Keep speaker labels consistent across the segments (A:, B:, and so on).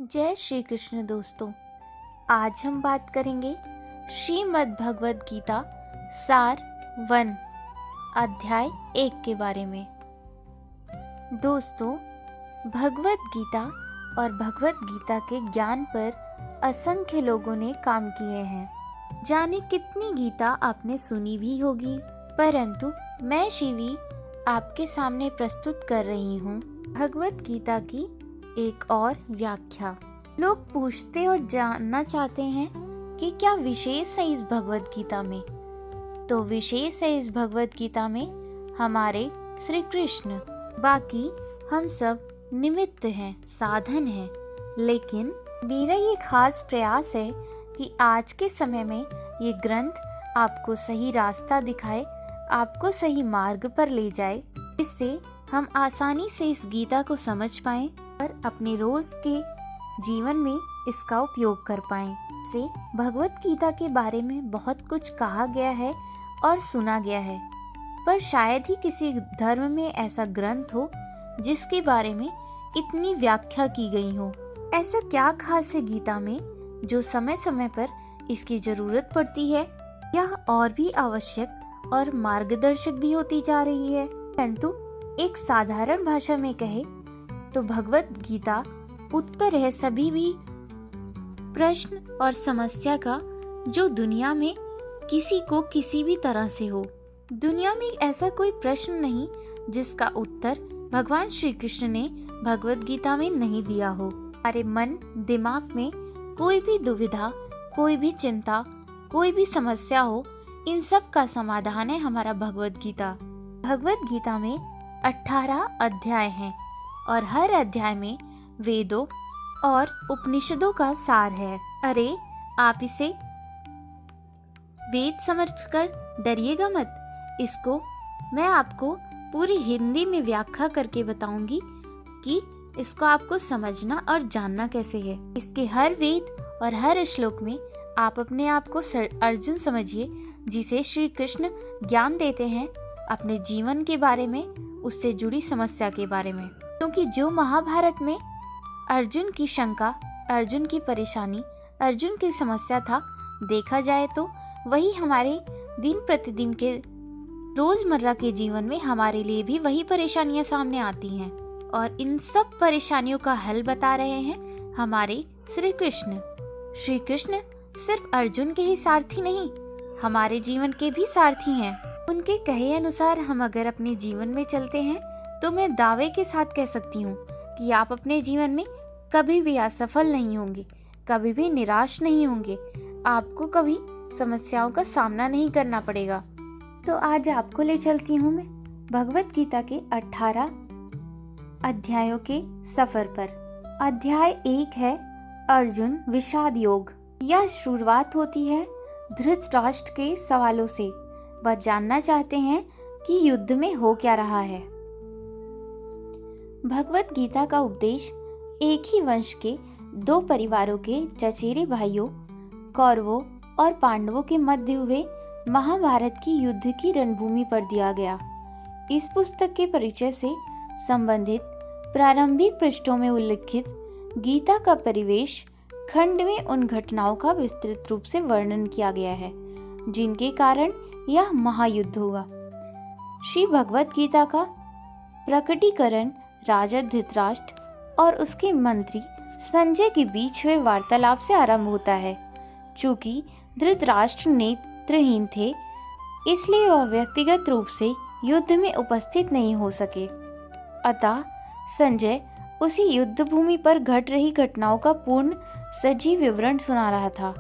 A: जय श्री कृष्ण दोस्तों। आज हम बात करेंगे श्रीमद् भगवद गीता सार 1 अध्याय 1 के बारे में। दोस्तों, भगवद गीता और भगवद गीता के ज्ञान पर असंख्य लोगों ने काम किए हैं। जाने कितनी गीता आपने सुनी भी होगी, परंतु मैं शिवी आपके सामने प्रस्तुत कर रही हूँ भगवद गीता की एक और व्याख्या। लोग पूछते और जानना चाहते हैं कि क्या विशेष है इस भगवद गीता में। तो विशेष है इस भगवद गीता में हमारे श्री कृष्ण, बाकी हम सब निमित्त हैं, साधन हैं। लेकिन मेरा ये खास प्रयास है कि आज के समय में ये ग्रंथ आपको सही रास्ता दिखाए, आपको सही मार्ग पर ले जाए, इससे हम आसानी से इस गीता को समझ पाएं और अपने रोज के जीवन में इसका उपयोग कर पाएं। से भगवत गीता के बारे में बहुत कुछ कहा गया है और सुना गया है, पर शायद ही किसी धर्म में ऐसा ग्रंथ हो जिसके बारे में इतनी व्याख्या की गई हो। ऐसा क्या खास है गीता में जो समय समय पर इसकी जरूरत पड़ती है? यह और भी आवश्यक और मार्गदर्शक भी होती जा रही है। परंतु एक साधारण भाषा में कहे तो भगवत गीता उत्तर है सभी भी प्रश्न और समस्या का, जो दुनिया में किसी को किसी भी तरह से हो। दुनिया में ऐसा कोई प्रश्न नहीं जिसका उत्तर भगवान श्री कृष्ण ने भगवत गीता में नहीं दिया हो। हमारे मन दिमाग में कोई भी दुविधा, कोई भी चिंता, कोई भी समस्या हो, इन सब का समाधान है हमारा भगवत गीता। भगवत गीता में 18 अध्याय हैं और हर अध्याय में वेदों और उपनिषदों का सार है। अरे, आप इसे वेद समझकर डरिएगा मत। इसको मैं आपको पूरी हिंदी में व्याख्या करके बताऊंगी कि इसको आपको समझना और जानना कैसे है। इसके हर वेद और हर श्लोक में आप अपने आप को अर्जुन समझिए, जिसे श्री कृष्ण ज्ञान देते हैं अपने जीवन के बारे में, उससे जुड़ी समस्या के बारे में। क्योंकि जो महाभारत में अर्जुन की शंका, अर्जुन की परेशानी, अर्जुन की समस्या था, देखा जाए तो वही हमारे दिन प्रतिदिन के रोजमर्रा के जीवन में हमारे लिए भी वही परेशानियां सामने आती हैं। और इन सब परेशानियों का हल बता रहे हैं हमारे श्री कृष्ण। श्री कृष्ण सिर्फ अर्जुन के ही सारथी नहीं, हमारे जीवन के भी सारथी हैं। उनके कहे अनुसार हम अगर अपने जीवन में चलते हैं तो मैं दावे के साथ कह सकती हूँ कि आप अपने जीवन में कभी भी असफल नहीं होंगे, कभी भी निराश नहीं होंगे, आपको कभी समस्याओं का सामना नहीं करना पड़ेगा। तो आज आपको ले चलती हूँ मैं भगवत गीता के 18 अध्यायों के सफर पर। अध्याय 1 है अर्जुन विषाद योग। यह शुरुआत होती है धृतराष्ट्र के सवालों से। वह जानना चाहते हैं कि युद्ध में हो क्या रहा है। भगवत गीता का उपदेश एक ही वंश के 2 परिवारों के चचेरे भाइयों कौरवों और पांडवों के मध्य हुए महाभारत की युद्ध की रणभूमि पर दिया गया। इस पुस्तक के परिचय से संबंधित प्रारंभिक पृष्ठों में उल्लिखित गीता का परिवेश खंड में उन घटनाओं का विस्तृत रूप से वर्णन किया गया है जिनके कारण यह महायुद्ध हुआ। श्री भगवत गीता का प्रकटीकरण राजा धृतराष्ट्र और उसके मंत्री संजय के बीच हुए वार्तालाप से आरंभ होता है। चूंकि धृतराष्ट्र नेत्रहीन थे, इसलिए वह व्यक्तिगत रूप से युद्ध में उपस्थित नहीं हो सके। अतः संजय उसी युद्ध भूमि पर घट रही घटनाओं का पूर्ण सजीव विवरण सुना रहा था।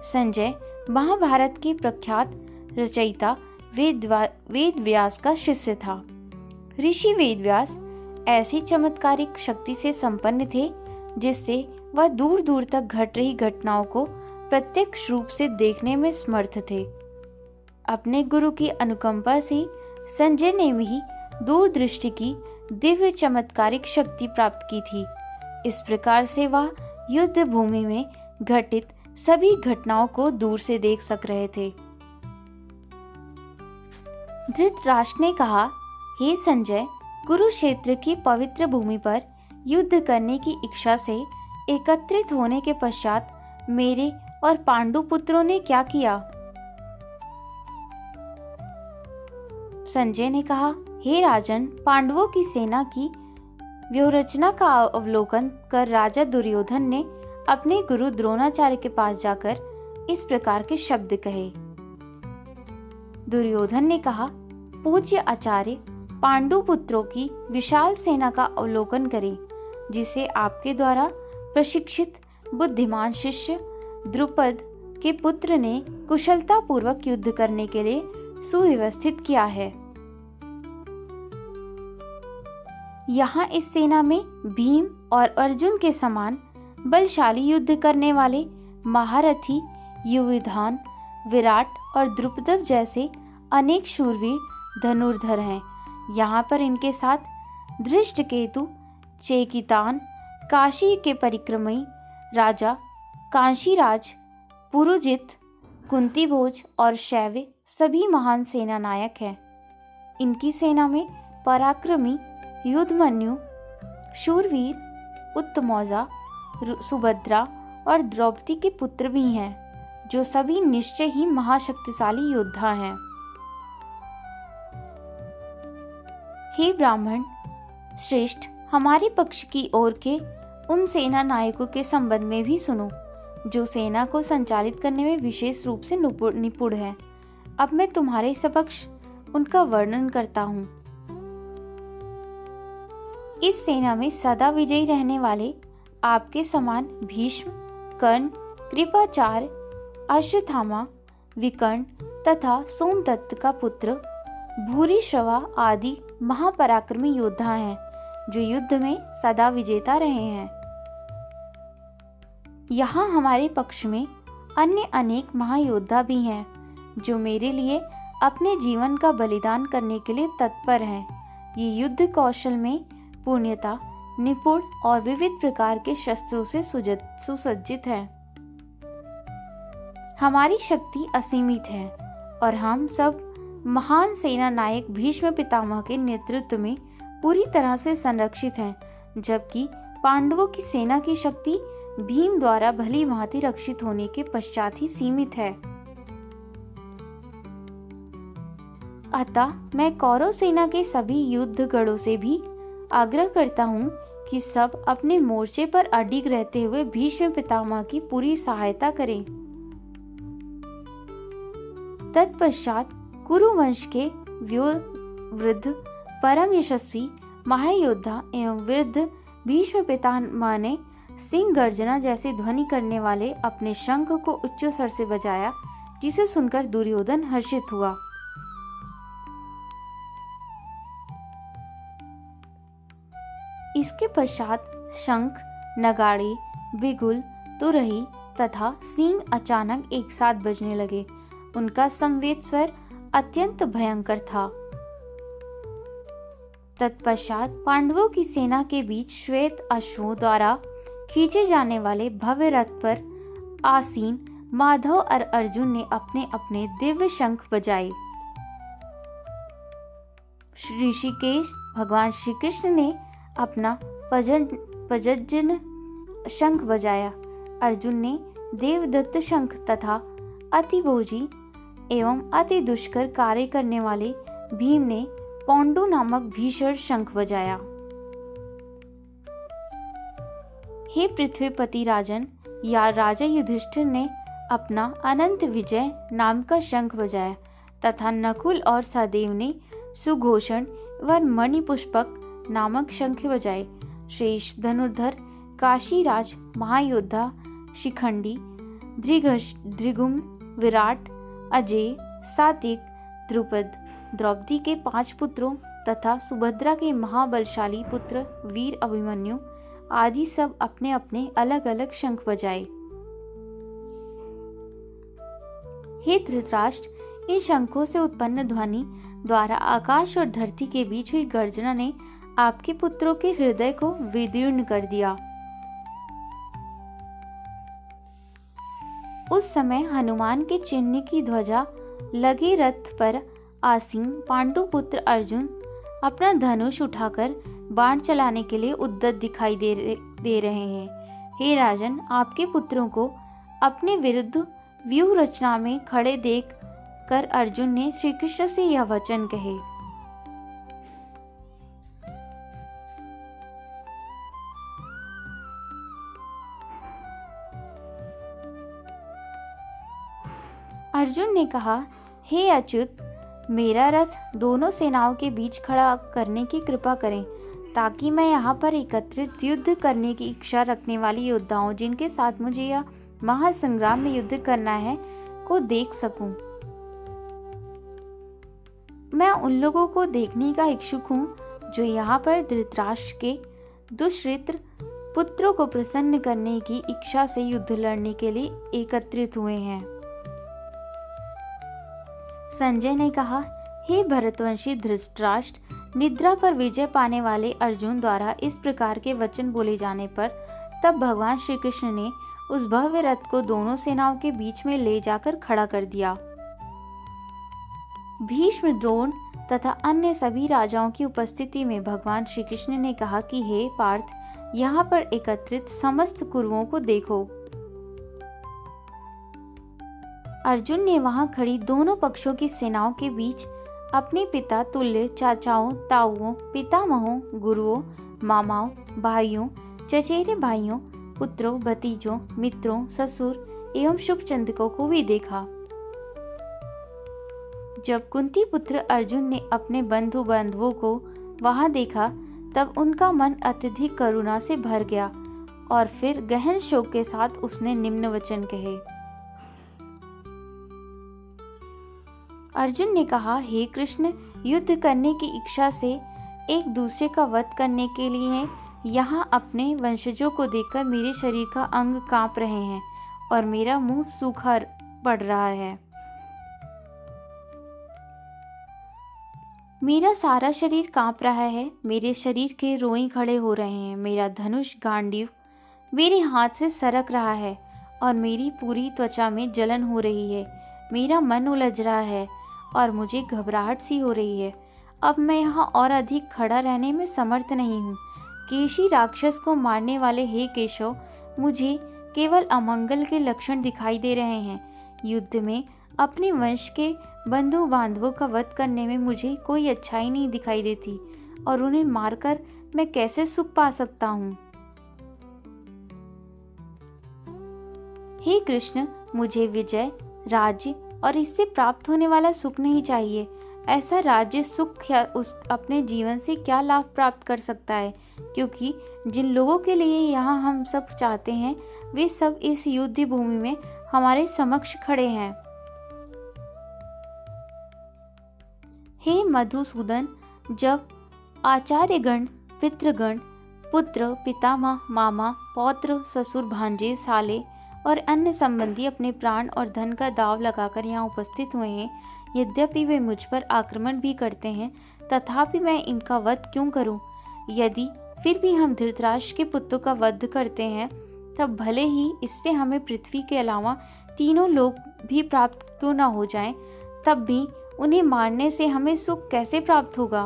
A: संजय महाभारत के प्रख्यात रचयिता वेद व्यास का शिष्य था। ऋषि वेद व्यास ऐसी चमत्कारिक शक्ति से संपन्न थे जिससे वह दूर दूर तक घट रही घटनाओं को प्रत्यक्ष रूप से देखने में समर्थ थे। अपने गुरु की अनुकंपा से संजय ने भी दूरदृष्टि की दिव्य चमत्कारिक शक्ति प्राप्त की थी। इस प्रकार से वह युद्ध भूमि में घटित सभी घटनाओं को दूर से देख सक रहे थे। धृतराष्ट्र ने कहा, हे संजय, कुरुक्षेत्र की पवित्र भूमि पर युद्ध करने की इच्छा से एकत्रित होने के पश्चात मेरे और पांडु पुत्रों ने क्या किया? संजय ने कहा, हे राजन, पांडवों की सेना की व्यूहरचना का अवलोकन कर राजा दुर्योधन ने अपने गुरु द्रोणाचार्य के पास जाकर इस प्रकार के शब्द कहे। दुर्योधन ने कहा, पूज्य आचार्य, पांडु पुत्रों की विशाल सेना का अवलोकन करें, जिसे आपके द्वारा प्रशिक्षित बुद्धिमान शिष्य द्रुपद के पुत्र ने कुशलता पूर्वक युद्ध करने के लिए सुव्यवस्थित किया है। यहाँ इस सेना में भीम और अर्जुन के समान बलशाली युद्ध करने वाले महारथी युविधान, विराट और द्रुपद जैसे अनेक शूरवीर धनुर्धर हैं। यहाँ पर इनके साथ धृष्टकेतु, चेकितान, काशी के परिक्रमी राजा कांशीराज, पुरुजित, कुंतीभोज और शैव्य सभी महान सेना नायक हैं। इनकी सेना में पराक्रमी युद्धमन्यु, शूरवीर उत्तमौजा, सुभद्रा और द्रौपदी के पुत्र भी हैं, जो सभी निश्चय ही महाशक्तिशाली योद्धा हैं। हे ब्राह्मण श्रेष्ठ, हमारे पक्ष की ओर के उन सेना नायकों के संबंध में भी सुनो, जो सेना को संचालित करने में विशेष रूप से निपुण है। अब मैं तुम्हारे समक्ष उनका वर्णन करता हूँ। इस सेना में सदा विजयी रहने वाले आपके समान भीष्म, कर्ण, कृपाचार्य, अश्वत्थामा, विकर्ण तथा सोमदत्त का पुत्र भूरिश्रवा आदि महापराक्रमी योद्धा हैं, जो युद्ध में सदा विजेता रहे हैं। यहाँ हमारे पक्ष में अन्य अनेक महायोद्धा भी हैं, जो मेरे लिए अपने जीवन का बलिदान करने के लिए तत्पर हैं। ये युद्ध कौशल में पूर्णता, निपुण और विविध प्रकार के शस्त्रों से सुसज्जित है। हमारी शक्ति असीमित है और हम सब महान सेना नायक भीष्म पितामह के नेतृत्व में पूरी तरह से संरक्षित हैं, जबकि पांडवों की सेना की शक्ति भीम द्वारा भली भांति रक्षित होने के पश्चात ही सीमित है। अतः मैं कौरव सेना के सभी युद्धगणों से भी आग्रह करता हूँ कि सब अपने मोर्चे पर अडिग रहते हुए भीष्म पितामह की पूरी सहायता करें। तत्पश्चात कुरुवंश के वृद्ध परम यशस्वी महायोद्धा एवं वृद्ध भीष्म पितामह ने सिंह गर्जना जैसे ध्वनि करने वाले अपने शंख को उच्च स्वर से बजाया, जिसे सुनकर दुर्योधन हर्षित हुआ। इसके पश्चात शंख, नगाड़े, बिगुल, तुरही तथा सींग अचानक एक साथ बजने लगे। उनका संवेद स्वर अत्यंत भयंकर था। तत्पश्चात पांडवों की सेना के बीच श्वेत अश्वों द्वारा खींचे जाने वाले भव्य रथ पर आसीन माधव और अर्जुन ने अपने अपने दिव्य शंख बजाए। ऋषिकेश भगवान श्री कृष्ण ने अपना पजजन शंख बजाया। अर्जुन ने देवदत्त शंख तथा अतिभोजी एवं अति दुष्कर कार्य करने वाले भीम ने पौंडु नामक भीषण शंख बजाया। हे पृथ्वीपति राजन, या राजा युधिष्ठिर ने अपना अनंत विजय नाम का शंख बजाया तथा नकुल और सहदेव ने सुघोषण व मणिपुष्पक नामक शंख बजाए। शेष धनुर्धर काशीराज महायोद्धा शिखंडी, धृगुम, विराट, अजय, सात्विक, द्रुपद, द्रौपदी के 5 पुत्रों तथा सुभद्रा के महाबलशाली पुत्र वीर अभिमन्यु आदि सब अपने अपने अलग अलग शंख बजाए। हे धृतराष्ट्र, इन शंखों से उत्पन्न ध्वनि द्वारा आकाश और धरती के बीच हुई गर्जना ने आपके पुत्रों के हृदय को विदीर्ण कर दिया। उस समय हनुमान के चिन्ह की ध्वजा लगे रथ पर आसीन पांडु पुत्र अर्जुन अपना धनुष उठाकर बाण चलाने के लिए उद्यत दिखाई दे रहे हैं। हे राजन, आपके पुत्रों को अपने विरुद्ध व्यूह रचना में खड़े देख कर अर्जुन ने श्री कृष्ण से यह वचन कहे। अर्जुन ने कहा, हे अच्युत, मेरा रथ दोनों सेनाओं के बीच खड़ा करने की कृपा करें, ताकि मैं यहाँ पर एकत्रित युद्ध करने की इच्छा रखने वाले योद्धाओं, जिनके साथ मुझे यह महासंग्राम में युद्ध करना है, को देख सकूं। मैं उन लोगों को देखने का इच्छुक हूँ जो यहाँ पर धृतराष्ट्र के दुष्यृत पुत्रों को प्रसन्न करने की इच्छा से युद्ध लड़ने के लिए एकत्रित हुए हैं। संजय ने कहा, हे भरतवंशी धृतराष्ट्र, निद्रा पर विजय पाने वाले अर्जुन द्वारा इस प्रकार के वचन बोले जाने पर तब भगवान श्री कृष्ण ने उस भव्य रथ को दोनों सेनाओं के बीच में ले जाकर खड़ा कर दिया। भीष्म, द्रोण तथा अन्य सभी राजाओं की उपस्थिति में भगवान श्री कृष्ण ने कहा कि हे पार्थ, यहाँ पर एकत्रित समस्त कुरुओं को देखो। अर्जुन ने वहां खड़ी दोनों पक्षों की सेनाओं के बीच अपने पिता तुल्य चाचाओं, ताऊओं, पितामहों, गुरुओं, मामाओं, भाइयों, चचेरे भाइयों, पुत्रों, भतीजों, मित्रों, ससुर एवं शुभचिंतकों को भी देखा। जब कुंती पुत्र अर्जुन ने अपने बंधु बांधवों को वहां देखा, तब उनका मन अत्यधिक करुणा से भर गया और फिर गहन शोक के साथ उसने निम्न वचन कहे। अर्जुन ने कहा, हे कृष्ण, युद्ध करने की इच्छा से एक दूसरे का वध करने के लिए यहाँ अपने वंशजों को देखकर मेरे शरीर का अंग कांप रहे हैं और मेरा मुंह सूखा पड़ रहा है। मेरा सारा शरीर कांप रहा है, मेरे शरीर के रोएं खड़े हो रहे हैं, मेरा धनुष गांडीव मेरे हाथ से सरक रहा है और मेरी पूरी त्वचा में जलन हो रही है। मेरा मन उलझ रहा है और मुझे घबराहट सी हो रही है। अब मैं यहाँ और अधिक खड़ा रहने में समर्थ नहीं हूँ। केशी राक्षस को मारने वाले हे केशव, मुझे केवल अमंगल के लक्षण दिखाई दे रहे हैं। युद्ध में अपने वंश के बंधु बांधवों का वध करने में मुझे कोई अच्छाई नहीं दिखाई देती और उन्हें मारकर मैं कैसे सुख पा सकता हूँ। हे कृष्ण, मुझे विजय, राज्य और इससे प्राप्त होने वाला सुख नहीं चाहिए। ऐसा राज्य सुख या उस अपने जीवन से क्या लाभ प्राप्त कर सकता है, क्योंकि जिन लोगों के लिए यहाँ हम सब चाहते हैं वे सब इस युद्ध भूमि में हमारे समक्ष खड़े हैं। हे मधुसूदन, जब आचार्यगण, पितृगण, पुत्र, पितामह, मामा, पौत्र, ससुर, भांजे, साले और अन्य संबंधी अपने प्राण और धन का दाव लगाकर यहाँ उपस्थित हुए हैं, यद्यपि वे मुझ पर आक्रमण भी करते हैं, तथापि मैं इनका वध क्यों करूं? यदि फिर भी हम धृतराष्ट्र के पुत्रों का वध करते हैं, तब भले ही इससे हमें पृथ्वी के अलावा तीनों लोक भी प्राप्त क्यों न हो जाएं, तब भी उन्हें मारने से हमें सुख कैसे प्राप्त होगा?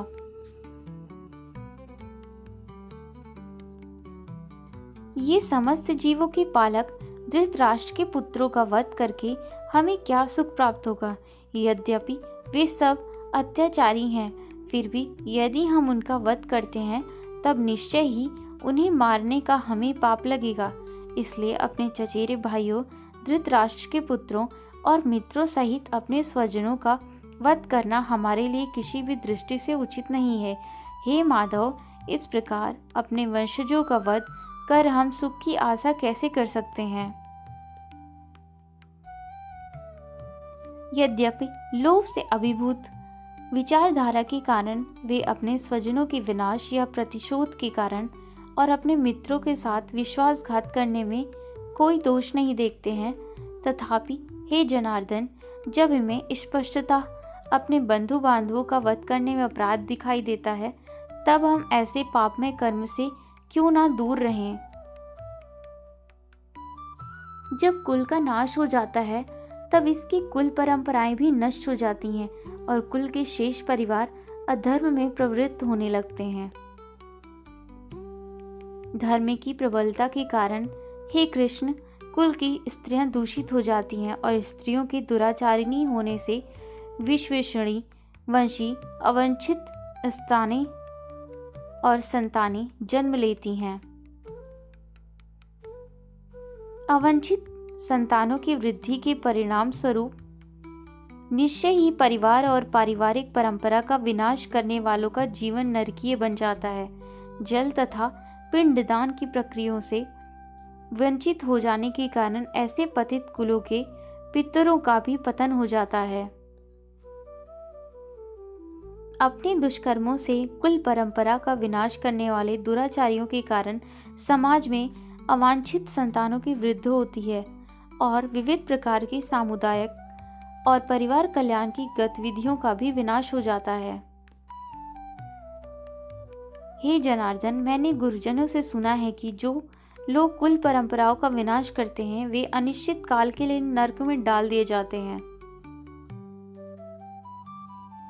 A: ये समस्त जीवों के पालक धृतराष्ट्र के पुत्रों का वध करके हमें क्या सुख प्राप्त होगा? यद्यपि वे सब अत्याचारी हैं, फिर भी यदि हम उनका वध करते हैं तब निश्चय ही उन्हें मारने का हमें पाप लगेगा। इसलिए अपने चचेरे भाइयों, धृतराष्ट्र के पुत्रों और मित्रों सहित अपने स्वजनों का वध करना हमारे लिए किसी भी दृष्टि से उचित नहीं है। हे माधव, इस प्रकार अपने वंशजों का वध कर हम सुख की आशा कैसे कर सकते हैं? यद्यपि लोभ से अभिभूत विचारधारा के कारण वे अपने स्वजनों के विनाश या प्रतिशोध के कारण और अपने मित्रों के साथ विश्वासघात करने में कोई दोष नहीं देखते हैं, तथापि हे जनार्दन, जब हमें स्पष्टतः अपने बंधु बांधवों का वध करने में अपराध दिखाई देता है, तब हम ऐसे पापमय कर्म से क्यों ना दूर रहें। जब कुल का नाश हो जाता है, तब इसकी कुल परंपराएं भी नष्ट हो जाती हैं और कुल के शेष परिवार अधर्म में प्रवृत्त होने लगते हैं। धर्म की प्रबलता के कारण हे कृष्ण, कुल की स्त्रियां दूषित हो जाती हैं और स्त्रियों के दुराचारिणी होने से विश्वेश्वरी वंशी अवंछित स्थाने और संतानें जन्म लेती हैं। अवंछित संतानों की वृद्धि के परिणाम स्वरूप निश्चय ही परिवार और पारिवारिक परंपरा का विनाश करने वालों का जीवन नरकीय बन जाता है। जल तथा पिंडदान की प्रक्रियाओं से वंचित हो जाने के कारण ऐसे पतित कुलों के पितरों का भी पतन हो जाता है। अपने दुष्कर्मों से कुल परंपरा का विनाश करने वाले दुराचारियों के कारण समाज में अवांछित संतानों की वृद्धि होती है और विविध प्रकार की सामुदायिक और परिवार कल्याण की गतिविधियों का भी विनाश हो जाता है। हे जनार्दन, मैंने गुरुजनों से सुना है कि जो लोग कुल परंपराओं का विनाश करते हैं वे अनिश्चित काल के लिए नरक में डाल दिए जाते हैं।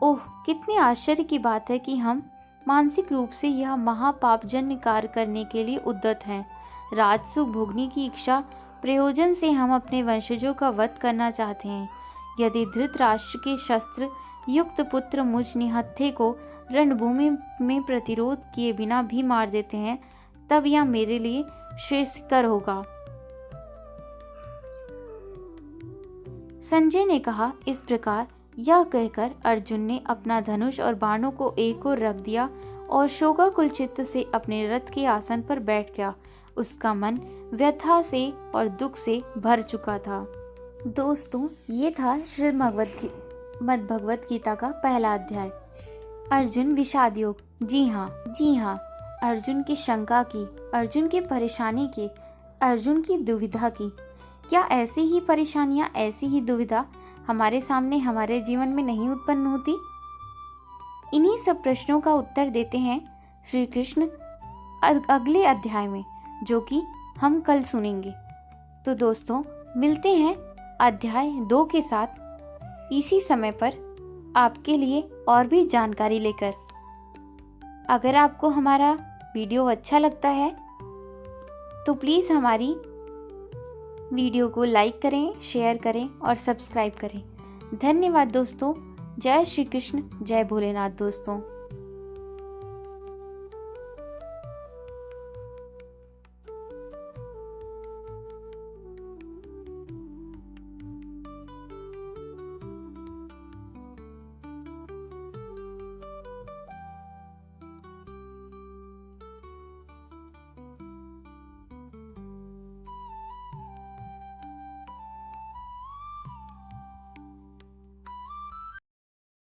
A: ओह, कितनी आश्चर्य की बात है कि हम मानसिक रूप से यह महापापजन्य कार्य करने के लिए उद्यत हैं। राजसुख भोगने की इच्छा प्रयोजन से हम अपने वंशजों का वध करना चाहते हैं। यदि धृतराष्ट्र के शस्त्र युक्त पुत्र मुझ निहत्थे को रणभूमि में प्रतिरोध किए बिना भी मार देते हैं, तब यह मेरे लिए श्रेयस्कर होगा। संजय ने कहा। इस प्रकार यह कहकर अर्जुन ने अपना धनुष और बाणों को एक ओर रख दिया और शोकाकुल चित्त से अपने रथ के आसन पर बैठ गया। उसका मन व्यथा से और दुख से भर चुका था। दोस्तों, ये था श्रीमद् भगवत गीता का पहला अध्याय, अर्जुन विषाद योग। जी हाँ, अर्जुन की शंका की, अर्जुन की परेशानी की, अर्जुन की दुविधा की। क्या ऐसी ही परेशानियां, ऐसी ही दुविधा हमारे सामने हमारे जीवन में नहीं उत्पन्न होती? इन्हीं सब प्रश्नों का उत्तर देते हैं श्री कृष्ण अगले अध्याय में, जो कि हम कल सुनेंगे। तो दोस्तों, मिलते हैं अध्याय 2 के साथ इसी समय पर आपके लिए और भी जानकारी लेकर। अगर आपको हमारा वीडियो अच्छा लगता है तो प्लीज़ हमारी वीडियो को लाइक करें, शेयर करें और सब्सक्राइब करें। धन्यवाद दोस्तों। जय श्री कृष्ण, जय भोलेनाथ दोस्तों।